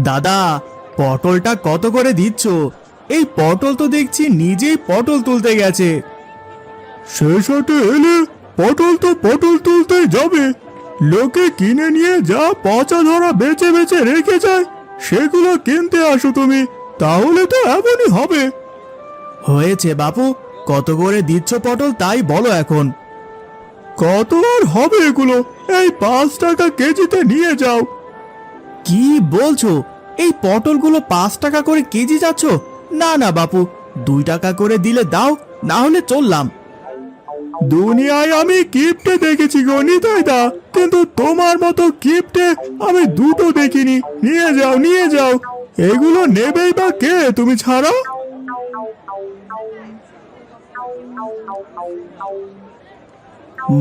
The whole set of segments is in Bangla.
দাদা, পটলটা কত করে দিচ্ছ? এই পটল তো দেখছি নিজেই পটল তুলতে গেছে। শেষ হাটে এলে পটল তো পটল তুলতেই যাবে। লোকে কিনে নিয়ে যা পচা ধরা বেচে বেচে রেখে যায় সেগুলো কিনতে আসো তুমি, তাহলে তো এমনই হবে। হয়েছে বাপু, কত করে দিচ্ছ পটল তাই বলো এখন। কত আর হবে এগুলো, এই 5 টাকা কেজিতে নিয়ে যাও। কি বলছো? এই পটলগুলো 5 টাকা করে কেজি যাচ্ছ? না না বাপু, 2 টাকা করে দিলে দাও, না হলে চললাম। দুনিয়ায় আমি কিপটে দেখেছি গো নিতাইদা, কিন্তু তোমার মতো কিপটে আমি দুটো দেখিনি। নিয়ে যাও নিয়ে যাও, এগুলো নেবেই বা কে তুমি ছাড়া?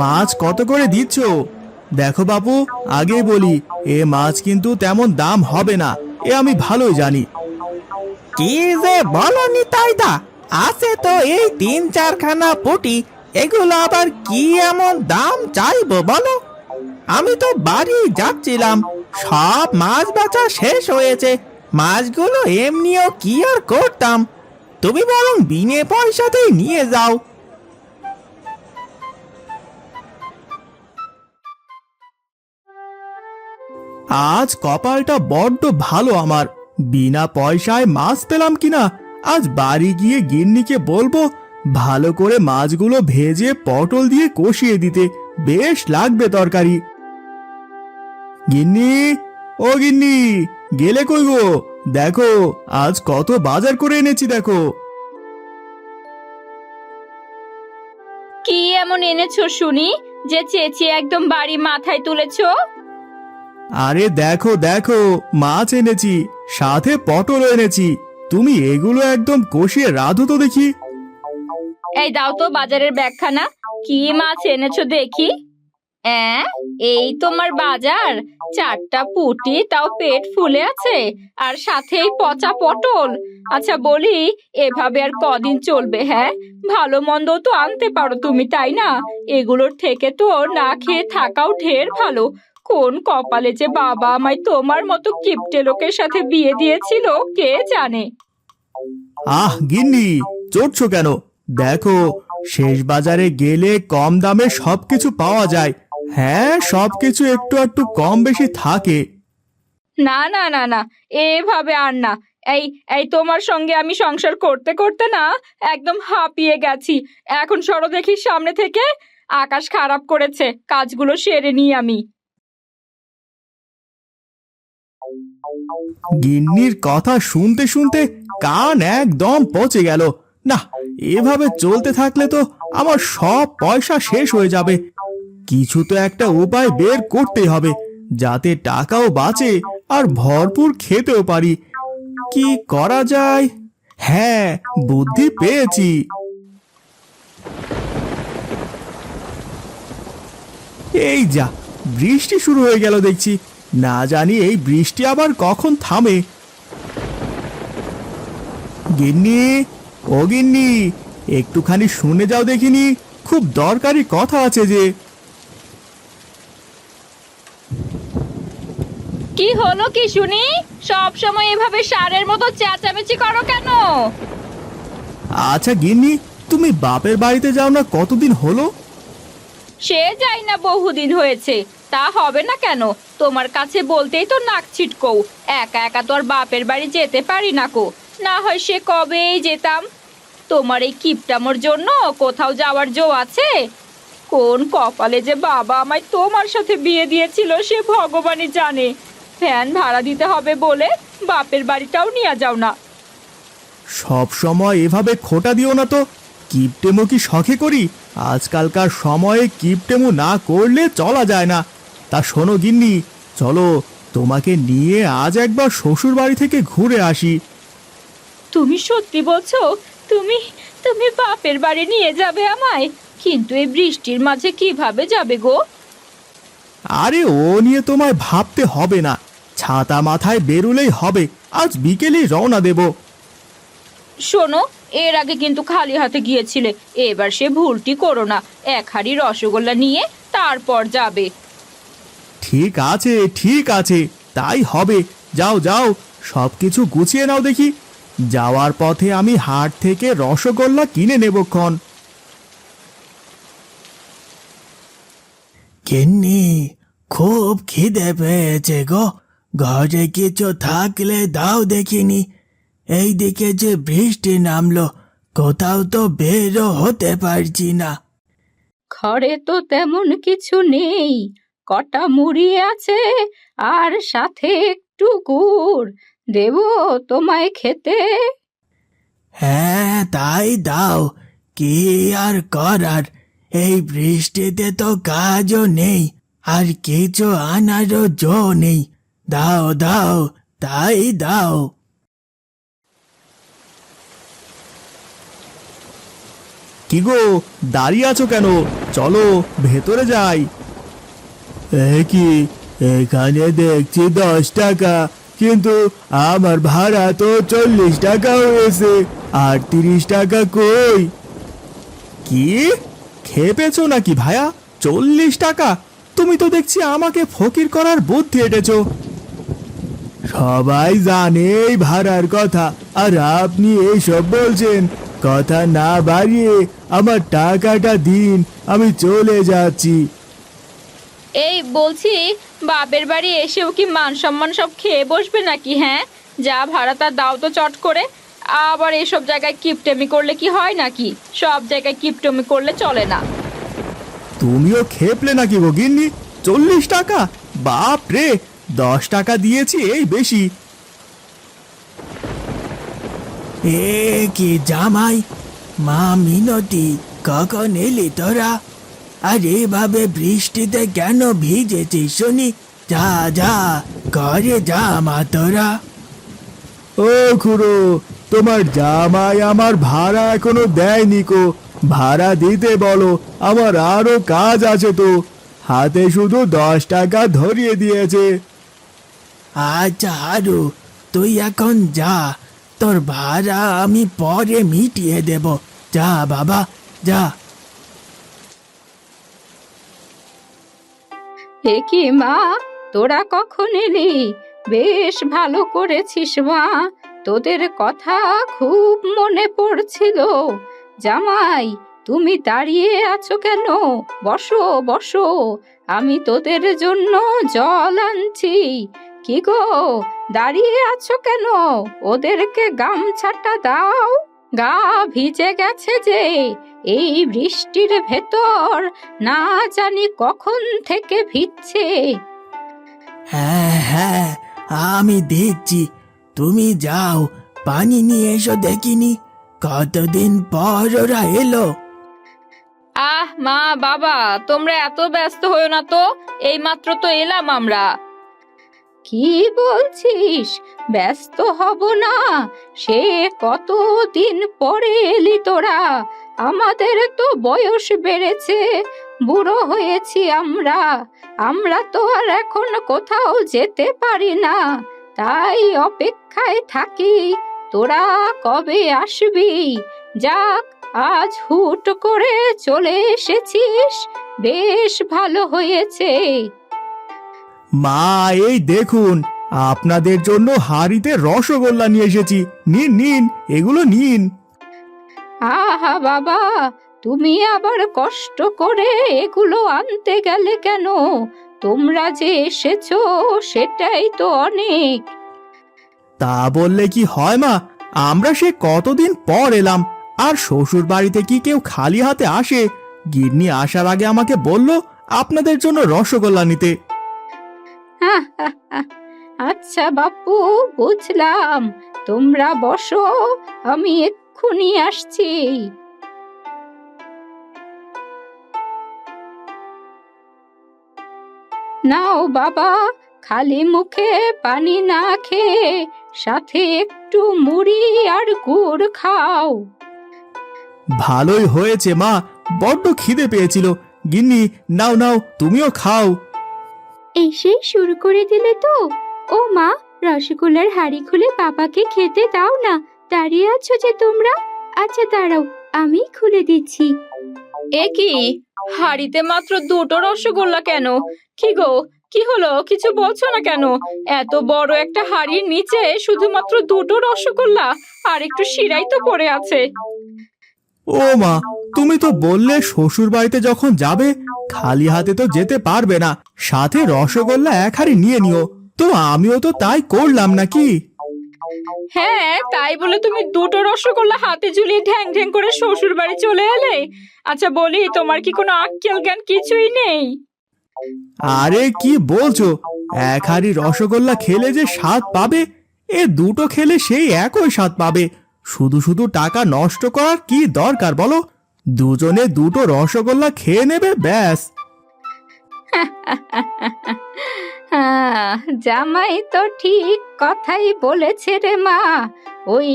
মাছ কত করে দিচ্ছ? দেখো বাপু, আগেই বলি এ মাছ কিন্তু তেমন দাম হবে না, এ আমি ভালোই জানি। কি যে বলো নিতাইদা, আছে তো এই 3-4 খানা পুঁটি, এগুলো আবার কি এমন দাম চাইবো বলো? আমি তো বাড়ি যাচ্ছিলাম, সব মাছ বেচা শেষ হয়েছে। মাছগুলো এমনিও কি আর করতাম, তুমি বরং বিনে পয়সাতেই নিয়ে যাও। আজ কপালটা বড্ড ভালো আমার, বিনা পয়সায় মাছ পেলাম কিনা। আজ বাড়ি গিয়ে গিন্নিকে বলবো ভালো করে মাছগুলো ভেজে পটল দিয়ে কষিয়ে দিতে, বেশ লাগবে তরকারি। গিন্নি, ও গিন্নি, গেলে কই গো? দেখো আজ কত বাজার করে এনেছি দেখো। কি এমন এনেছো শুনি যে চেঁচিয়ে একদম বাড়ি মাথায় তুলেছো? আরে দেখো দেখো, মাছ এনেছি, সাথে পটল এনেছি। তুমি এগুলো একদম কষিয়ে রাঁধো তো দেখি। এই দাও তো বাজারের ব্যাগখানা, কি মাছ এনেছো দেখি। এই তোমার বাজার? 4টা পুঁটি, তাও পেট ফুলে আছে, আর সাথে এই পচা পটল। আচ্ছা বলি, এভাবে আর কদিন চলবে? হ্যাঁ, ভালো মন্দ তো আনতে পারো তুমি, তাই না? এগুলোর থেকে তো না খেয়ে থাকাও ঢের ভালো। কোন কপালে যে বাবা আমায় তোমার মতো কিপটে লোকের সাথে বিয়ে দিয়েছিল কে জানে। আহ গিন্নি, চড়ছো কেন? দেখো, শেষ বাজারে গেলে কম দামে সবকিছু পাওয়া যায়। হ্যাঁ, সবকিছু একটু একটু কম বেশি থাকে। না না না না, এভাবে আর না। এই এই তোমার সঙ্গে আমি সংসার করতে করতে না একদম হাঁপিয়ে গেছি। এখন সরো দেখি সামনে থেকে, আকাশ খারাপ করেছে, কাজগুলো সেরে নিই আমি। গিন্নির কথা শুনতে শুনতে কান একদম পচে গেল। না, এভাবে চলতে থাকলে তো আমার সব পয়সা শেষ হয়ে যাবে। কিছু তো একটা উপায় বের করতেই হবে, যাতে টাকাও বাঁচে আর ভরপুর খেতেও পারি। কি করা যায়? হ্যাঁ, বুদ্ধি পেয়েছি। এই যা, বৃষ্টি শুরু হয়ে গেল দেখছি। না জানি এই বৃষ্টি আবার কখন থামে। গিন্নি, ও গিন্নি, একটুখানি শুনে যাও দেখিনি, খুব দরকারি কথা আছে যে। কি হলো কি শুনি? সব সময় এভাবে ষাঁড়ের মতো চেঁচামেচি করো কেন? আচ্ছা গিন্নি, তুমি বাপের বাড়িতে যাও না কতদিন হলো? সে যাই না বহুদিন হয়েছে, তা হবে না কেন? তোমার কাছে বলতেই তো নাক ছিটকো। একা একা তো আর বাপের বাড়ি যেতে পারি না কো, না হয় সে কবেই যেতাম। তোমার এই কিপটামোর জন্য কোথাও যাওয়ার জো আছে? কোন কপালে যে বাবা আমায় তোমার সাথে বিয়ে দিয়েছিল সে ভগবানই জানে। ফ্যান ভাড়া দিতে হবে বলে বাপের বাড়িটাও নিয়ে যাও না। সব সময় এভাবে খোটা দিও না তো। কিপটেমো কি শখে করি? আজকালকার সময়ে কিপটেমো না করলে চলা যায় না। তা শোনো গিন্নি, চলো তোমাকে নিয়ে আজ একবার শ্বশুর বাড়ি থেকে ঘুরে আসি। তুমি সত্যি বলছো? তুমি তুমি বাপের বাড়ি নিয়ে যাবে আমায়? কিন্তু এই বৃষ্টির মাঝে কিভাবে যাবে গো? আরে ও নিয়ে তোমায় ভাবতে হবে না, ছাতা মাথায় বেরুলেই হবে। আজ বিকেলেই রওনা দেব। শোনো, এর আগে কিন্তু খালি হাতে গিয়েছিলে, এবার সে ভুলটি করো না। 1 হাঁড়ি রসগোল্লা নিয়ে তারপর যাবে। ঠিক আছে ঠিক আছে, তাই হবে। যাও যাও, সবকিছু গুছিয়ে নাও দেখি, যাওয়ার পথে আমি হাট থেকে রসগোল্লা কিনে নেবক্ষণ। গিন্নি, খুব খিদে পেয়েছে গো। ঘরে কিছু থাকলে দাও দেখিনি। এইদিকে যে বৃষ্টি নামলো, কোথাও তো বেরো হতে পারছি না। ঘরে তো তেমন কিছু নেই, কটা মুড়ি আছে আর সাথে একটু গুড় দেবো তোমায় খেতে। হ্যাঁ, তাই দাও। কি আর করার, এই বৃষ্টিতে তো কাজও নেই, আর কিছু আনারও জো নেই। দাও দাও, তাই দাও। কি গো, দাঁড়িয়ে আছো কেন? চলো ভেতরে যাই। কি, এখানে দেখছি 10 টাকা, কিন্তু আমার ভাড়া তো 40 টাকা হয়েছে, আর 30 টাকা কই? কি, খেপেছো নাকি ভায়া? 40 টাকা? তুমি তো দেখছি আমাকে ফকির করার বুদ্ধি এঁটেছো। সবাই জানে এই ভাড়ার কথা, আর আপনি এইসব বলছেন। কথা না বাড়িয়ে আমার টাকাটা দিন, আমি চলে যাচ্ছি। এই বলছি, বাপের বাড়ি এসেও কি মান সম্মান সব খেয়ে বসবে নাকি? হ্যাঁ, যা ভাড়াটা দাও তো চট করে। আবার এসব জায়গায় কিপটেমি করলে কি হয় নাকি? সব জায়গায় কিপটেমি করলে চলে না। তুমিও খেপলে নাকি গো গিন্নি? 40 টাকা? বাপ রে, 10 টাকা দিয়েছি এই বেশি। এ কি জামাই, মা মিনতি, কখন এলি তোরা? আর এভাবে বৃষ্টিতে কেন ভিজেছিস শুনি? যা যা, ঘরে যা মা তোরা। ও খুড়ো, তোমার জামাই আমার ভাড়া এখনো দেয়নি কো। ভাড়া দিতে বলো, আমার আরো কাজ আছে তো। হাতে শুধু 10 টাকা ধরিয়ে দিয়েছে। আচ্ছা হারু, তুই এখন যা, তোর ভাড়া আমি পরে মিটিয়ে দেব। যা বাবা, যা। এ কি মা, তোরা কখন এলি? বেশ ভালো করেছিস মা, তোদের কথা খুব মনে পড়ছিল। জামাই, তুমি দাঁড়িয়ে আছো কেন? বসো বসো, আমি তোদের জন্য জল আনছি। কি গো, দাঁড়িয়ে আছো কেন? ওদেরকে গামছাটা দাও, গা ভিজে গেছে যে। এই বৃষ্টির ভেতর না জানি কখন থেকে ভিজছে। হ্যাঁ হ্যাঁ, আমি দেখছি। তুমি যাও, পানি নিয়ে এসো দেখিনি। কতদিন পর ওরা এলো। আহ মা, বাবা, তোমরা এত ব্যস্ত হয়েও না তো, এইমাত্র তো এলাম আমরা। কি বলছিস? ব্যস্ত হব না? সে কতদিন পরে এলি তোরা। আমাদের তো বয়স বেড়েছে, বুড়ো হয়েছি আমরা। আমরা তো আর এখন কোথাও যেতে পারি না, তাই অপেক্ষায় থাকি তোরা কবে আসবি। যাক, আজ হুট করে চলে এসেছিস, বেশ ভালো হয়েছে। মা, এই দেখুন, আপনাদের জন্য হাঁড়িতে রসগোল্লা নিয়ে এসেছি। নিন নিন, এগুলো নিন। আহা বাবা, তুমি আবার কষ্ট করে এগুলো আনতে গেলে কেন? তোমরা যে এসেছো সেটাই তো অনেক। তা বললে কি হয় মা? আমরা সে কতদিন পর এলাম, আর শ্বশুর বাড়িতে কি কেউ খালি হাতে আসে? গিন্নি আসার আগে আমাকে বলল আপনাদের জন্য রসগোল্লা নিতে। আচ্ছা বাপু, বুঝলাম। তোমরা বসো, আমি এক্ষুনি আসছি। নাও বাবা, খালি মুখে পানি না খেয়ে সাথে একটু মুড়ি আর গুড় খাও। ভালোই হয়েছে মা, বড্ড খিদে পেয়েছিল। গিন্নি, নাও নাও, তুমিও খাও। এসেই শুরু করে দিলে তো। ও মা, রসগোল্লার হাঁড়ি খুলে বাবাকে খেতে দাও না। দাঁড়িয়ে আছো যে তোমরা? আচ্ছা দাঁড়াও, আমি খুলে দিচ্ছি। এ কি, হাঁড়িতে মাত্র 2টো রসগোল্লা কেন? কি গো, কি হলো, কিছু বলছো না কেন? এত বড় একটা হাড়ির নিচে শুধুমাত্র দুটো রসগোল্লা আর একটু শিরাই তো পড়ে আছে। ও মা, তুমি তো বললে শ্বশুর বাড়িতে যখন যাবে খালি হাতে তো যেতে পারবে না, সাথে রসগোল্লা এক হাঁড়ি নিয়ে নিও। তো আমিও তো তাই করলাম নাকি। হ্যাঁ, তাই বলে তুমি দুটো রসগোল্লা হাতে ঝুলিয়ে ঢ্যাং ঢ্যাং করে শ্বশুর বাড়ি চলে এলে? আচ্ছা বলি, তোমার কি কোনো আক্কেল জ্ঞান কিছুই নেই? আরে কি বলছো, এক হাঁড়ি রসগোল্লা খেলে যে স্বাদ পাবে, এ দুটো খেলে সেই একই স্বাদ পাবে। শুধু শুধু টাকা নষ্ট করার কি দরকার বলো? দুজনে দুটো রসগোল্লা খেয়ে নেবে, ব্যাস। জামাই তো ঠিক কথাই বলেছে রে মা। ওই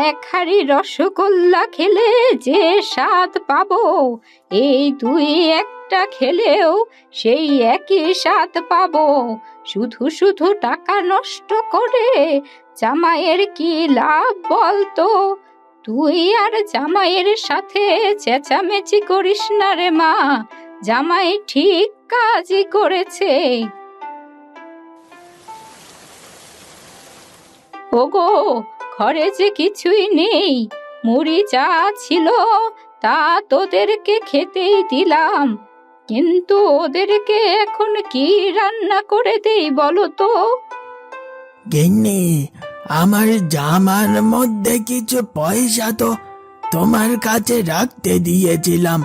এক হাঁড়ি রসগোল্লা খেলে যে স্বাদ পাবো, এই দুই একটা খেলেও সেই একই স্বাদ পাবো। শুধু শুধু টাকা নষ্ট করে জামাইয়ের কি লাভ বলতো? তুই আর জামাইয়ের সাথে চেঁচামেচি করিস না রে মা, জামাই ঠিক কাজই করেছে। ওগো, ঘরে যে কিছুই নেই, মুড়ি যা ছিল তা তোদেরকে খেতেই দিলাম, কিন্তু ওদেরকে এখন কি রান্না করে দেই বলো তো? গিন্নি, আমার জামার মধ্যে কিছু পয়সা তো তোমার কাছে রাখতে দিয়েছিলাম,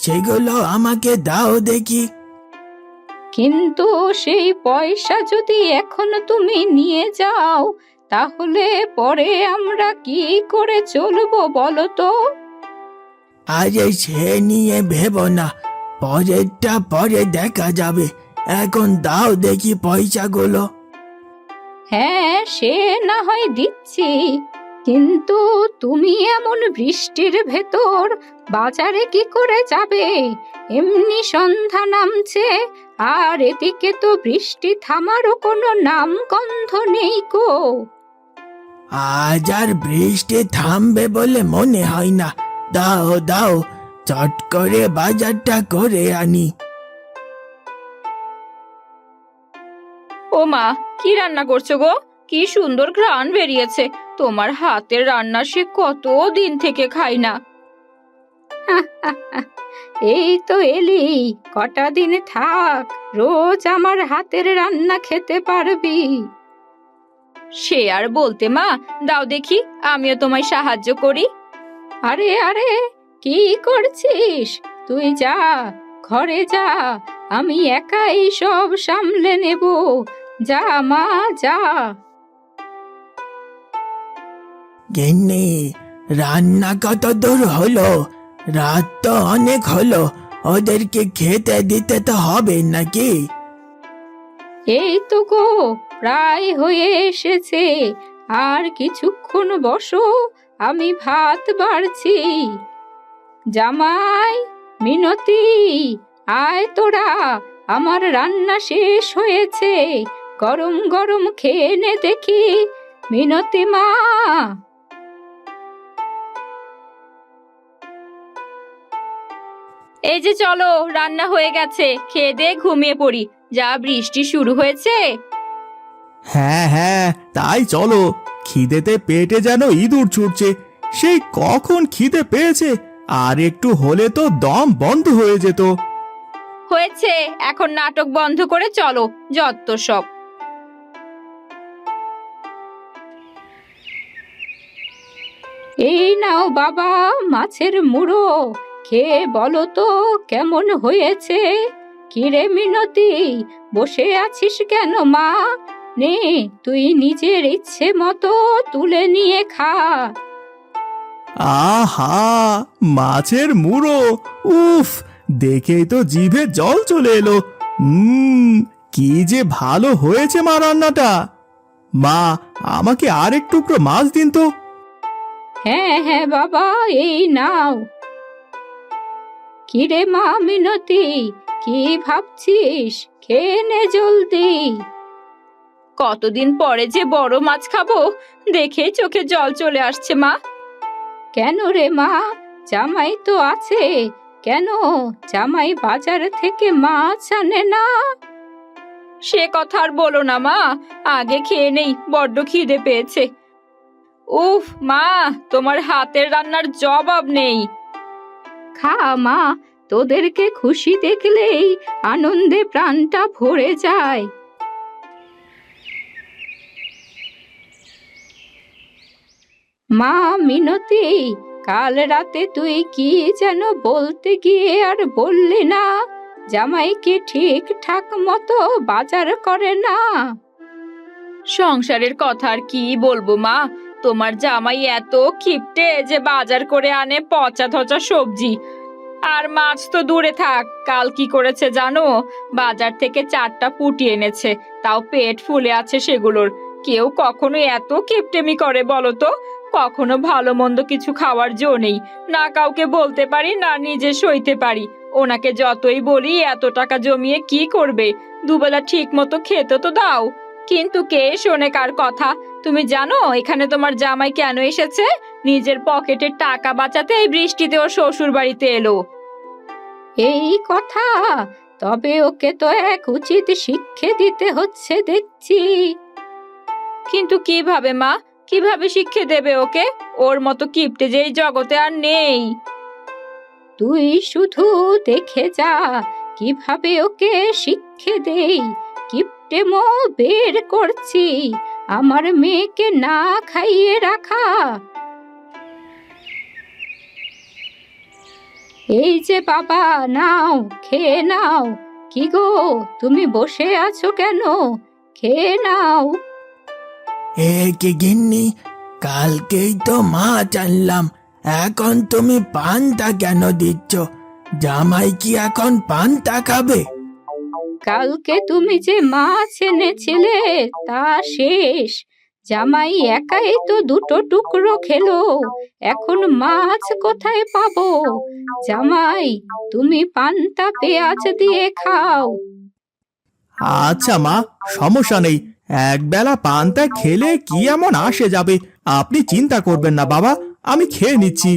সেগুলো আমাকে দাও দেখি। কিন্তু সেই পয়সা যদি এখন তুমি নিয়ে যাও, তাহলে পরে আমরা কি করে চলবো বলো তো? আরে সে নিয়ে ভেবো না, পরেরটা পরে দেখা যাবে। এখন দাও দেখি পয়সাগুলো। হ্যাঁ, সে না হয় দিচ্ছি, কিন্তু তুমি এমন বৃষ্টির ভেতর বাজারে কি করে যাবে? এমনি সন্ধ্যা নামছে, আর এদিকে তো বৃষ্টি থামারও কোনো নামগন্ধ নেই গো। আজ আর বৃষ্টি থামবে বলে মনে হয় না। দাও দাও, চট করে বাজারটা করে আনি। ও মা, কি রান্না করছো গো? কি সুন্দর ঘ্রাণ বেরিয়েছে। তোমার হাতের রান্না সে কত দিন থেকে খাই না। এই তো এলি, কটা দিন থাক, রোজ আমার হাতের রান্না খেতে পারবি। সে আর বলতে মা, দাও দেখি আমিও তোমায় সাহায্য করি। আরে আরে, কি করছিস? তুই যা, ঘরে যা, আমি একাই সব সামলে নেব। যা মা, যা। গিন্নি, রান্না কত দূর হলো? রাত তো অনেক হলো, ওদেরকে খেতে দিতে তো হবে নাকি? এই তো গো, প্রায় হয়ে এসেছে। আর কিছুক্ষণ বসো, আমি ভাত বাড়ছি। জামাই, মিনতি, আয় তোরা, আমার রান্না শেষ হয়েছে। গরম গরম খেয়ে নে দেখি। মিনতি মা। এই যে চলো, রান্না হয়ে গেছে, খেয়ে দে ঘুমিয়ে পড়ি, যা বৃষ্টি শুরু হয়েছে। হ্যাঁ হ্যাঁ, তাই চলো। খিদেতে পেটে যেন ইঁদুর ছুটছে, সেই কখন খিদে পেয়েছে, আর একটু হলে তো দম বন্ধ হয়ে যেত। হয়েছে, এখন নাটক বন্ধ করে চলো, যত সব। এই নাও বাবা, মাছের মুড়ো, খেয়ে বলো তো কেমন হয়েছে। কিরে মিনতি, বসে আছিস কেন মা? নে, তুই নিজের ইচ্ছে মতো তুলে নিয়ে খা। আহা, মাছের মুড়ো, উফ, দেখেই তো জিভে জল চলে এলো। কি যে ভালো হয়েছে মা রান্নাটা। মা, আমাকে আর এক টুকরো মাছ দিন তো। হ্যাঁ হ্যাঁ বাবা, এই নাও। কিরে মা মিনতি, কি ভাবছিস? খেয়ে নে জলদি। কতদিন পরে যে বড় মাছ খাবো, দেখে চোখে জল চলে আসছে মা। কেন রে মা, জামাই তো আছে, কেন জামাই বাজার থেকে মাছ আনে না? সে কথা আর বলো না মা, আগে খেয়ে নেই, বড্ড খিদে পেয়েছে। উফ মা, তোমার হাতের রান্নার জবাব নেই। খা মা, তোদেরকে খুশি দেখলেই আনন্দে প্রাণটা ভরে যায়। মা মিনতি, কাল রাতে তুই কি যেন বলতে গিয়ে আর বললি না? জামাইকে ঠিকঠাক মতো বাজার করে না। সংসারের কথা আর কি বলবো মা, তোমার জামাই এত কিপটে যে বাজার করে আনে পচা ধচা সবজি। আর মাছ তো দূরে থাক, কাল কি করেছে জানো? বাজার থেকে 4টা পুঁটি এনেছে, তাও পেট ফুলে আছে সেগুলোর। কেউ কখনো এত কিপটেমি করে বলো তো? কখনো ভালো মন্দ কিছু খাওয়ার জো নেই, না কাউকে বলতে পারি না নিজে সইতে পারি। ওনাকে যতই বলি এত টাকা জমিয়ে কি করবে, দুবেলা ঠিক মতো খেতে তো দাও। কিন্তু কে শোনে কার কথা? তুমি জানো এখানে তোমার জামাই কেন এসেছে? নিজের পকেটের টাকা বাঁচাতে এই বৃষ্টিতে ওর শ্বশুর বাড়িতে এলো। এই কথা? তবে ওকে তো এক উচিত শিক্ষা দিতে হচ্ছে দেখছি। কিন্তু কিভাবে মা, কিভাবে শিক্ষা দেবে ওকে? ওর মতো কিপটে যে এই জগতে আর নেই। তুই শুধু দেখে যা কিভাবে ওকে শিক্ষা দেই। কিপটেমো বের করছি, আমার মেয়েকে না খাইয়ে রাখা। এই যে বাবা, নাও, খেয়ে নাও। কি গো, তুমি বসে আছো কেন? খেয়ে নাও। এ কি গিন্নি, কালকেই তো মাছ আনলাম, এখন তুমি পান্তা কেন দিচ্ছ? জামাই কি এখন পান্তা খাবে? কালকে তুমি যে মাছ এনেছিলে তা শেষ। জামাই একাই তো 2টো টুকরো খেলো, এখন মাছ কোথায় পাবো? জামাই, তুমি পান্তা পেঁয়াজ দিয়ে খাও। আচ্ছা মা, সমস্যা নেই, একবেলা পান্তা খেলে কি এমন আসে যাবে। আপনি চিন্তা করবেন না বাবা, আমি খেয়ে নিচ্ছি।